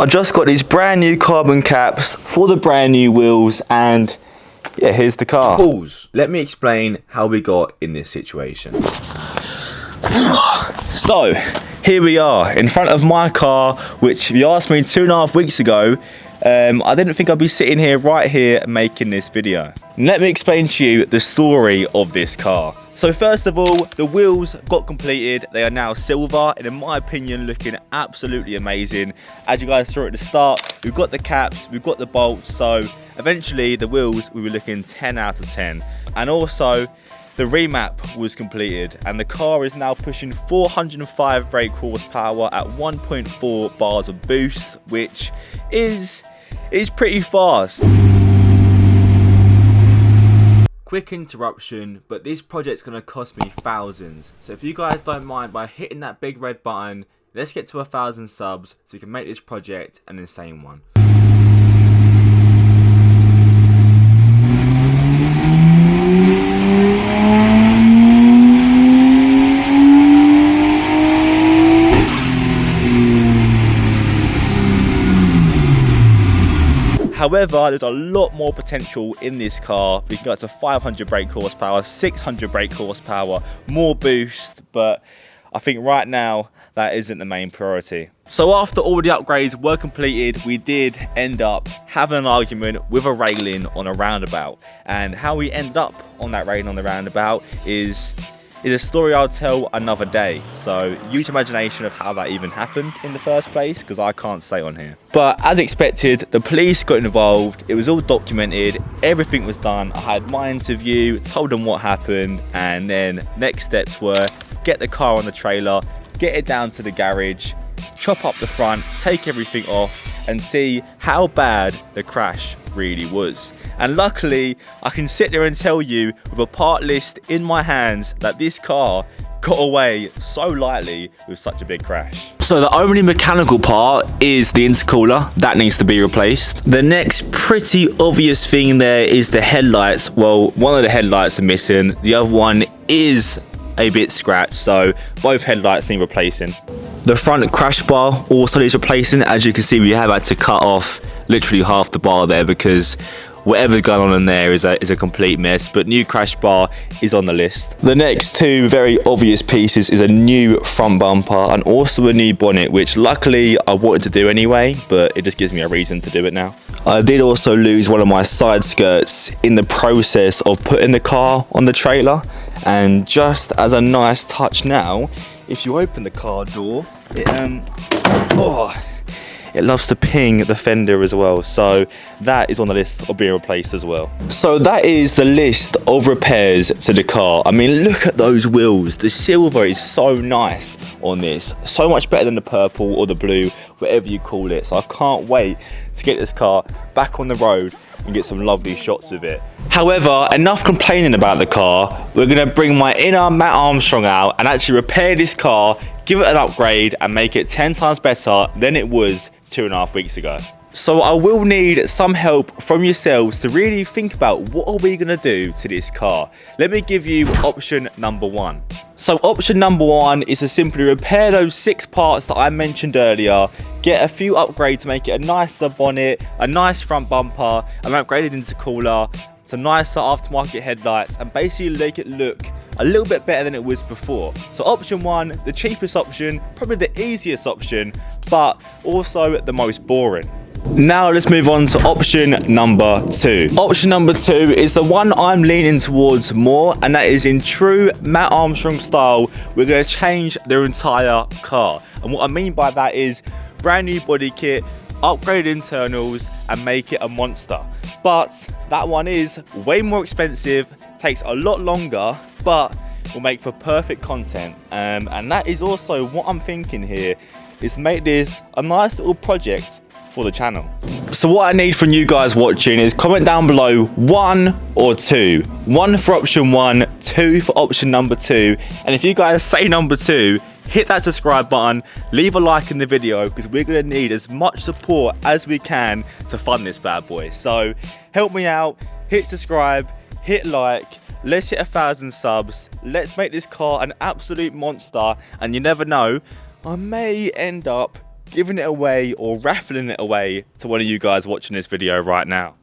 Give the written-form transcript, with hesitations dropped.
I just got these brand new carbon caps for the brand new wheels, and yeah, here's the car. Pause. Let me explain how we got in this situation. So, here we are in front of my car, which if you asked me 2.5 weeks ago, I didn't think I'd be sitting here right here making this video. Let me explain to you the story of this car. So first of all, the wheels got completed. They are now silver and in my opinion looking absolutely amazing. As you guys saw at the start, we've got the caps, we've got the bolts, so eventually the wheels will be looking 10 out of 10. And also the remap was completed and the car is now pushing 405 brake horsepower at 1.4 bars of boost, which is pretty fast. Quick interruption, but this project's going to cost me thousands. So if you guys don't mind by hitting that big red button, let's get to 1,000 subs so we can make this project an insane one. However, there's a lot more potential in this car. We can go up to 500 brake horsepower, 600 brake horsepower, more boost, but I think right now that isn't the main priority. So after all the upgrades were completed, we did end up having an argument with a railing on a roundabout. And how we ended up on that railing on the roundabout is a story I'll tell another day. So huge imagination of how that even happened in the first place, because I can't say on here. But as expected, the police got involved. It was all documented, everything was done. I had my interview, told them what happened, and then next steps were get the car on the trailer, get it down to the garage, chop up the front, take everything off, and see how bad the crash really was. And luckily, I can sit there and tell you with a part list in my hands that this car got away so lightly with such a big crash. So the only mechanical part is the intercooler. That needs to be replaced. The next pretty obvious thing there is the headlights. Well, one of the headlights are missing. The other one is a bit scratched, so both headlights need replacing. The front crash bar also needs replacing. As you can see, we have had to cut off literally half the bar there because whatever's going on in there is a complete mess, but new crash bar is on the list. The next two very obvious pieces is a new front bumper and also a new bonnet, which luckily I wanted to do anyway, but it just gives me a reason to do it now. I did also lose one of my side skirts in the process of putting the car on the trailer, and just as a nice touch now, if you open the car door, it loves to ping the fender as well, so that is on the list of being replaced as well. So that is the list of repairs to the car. I mean, look at those wheels. The silver is so nice on this, so much better than the purple or the blue, whatever you call it. So I can't wait to get this car back on the road and get some lovely shots of it. However, enough complaining about the car. We're gonna bring my inner Matt Armstrong out and actually repair this car, give it an upgrade and make it 10 times better than it was 2.5 weeks ago. So I will need some help from yourselves to really think about what are we gonna do to this car. Let me give you option number one. So option number one is to simply repair those 6 parts that I mentioned earlier, get a few upgrades to make it a nicer bonnet, a nice front bumper, an upgraded intercooler, some nicer aftermarket headlights, and basically make it look a little bit better than it was before. So option one, the cheapest option, probably the easiest option, but also the most boring. Now let's move on to option number two. Option number two is the one I'm leaning towards more, and that is in true Matt Armstrong style. We're going to change their entire car. And what I mean by that is brand new body kit, upgrade internals, and make it a monster. But that one is way more expensive, takes a lot longer, but will make for perfect content. And that is also what I'm thinking here, is to make this a nice little project for the channel. So what I need from you guys watching is comment down below 1 or 2. 1 for option 1, 2 for option number 2. And if you guys say number 2, hit that subscribe button, leave a like in the video, because we're going to need as much support as we can to fund this bad boy. So help me out, hit subscribe, hit like, let's hit 1,000 subs, let's make this car an absolute monster, and you never know, I may end up giving it away or raffling it away to one of you guys watching this video right now.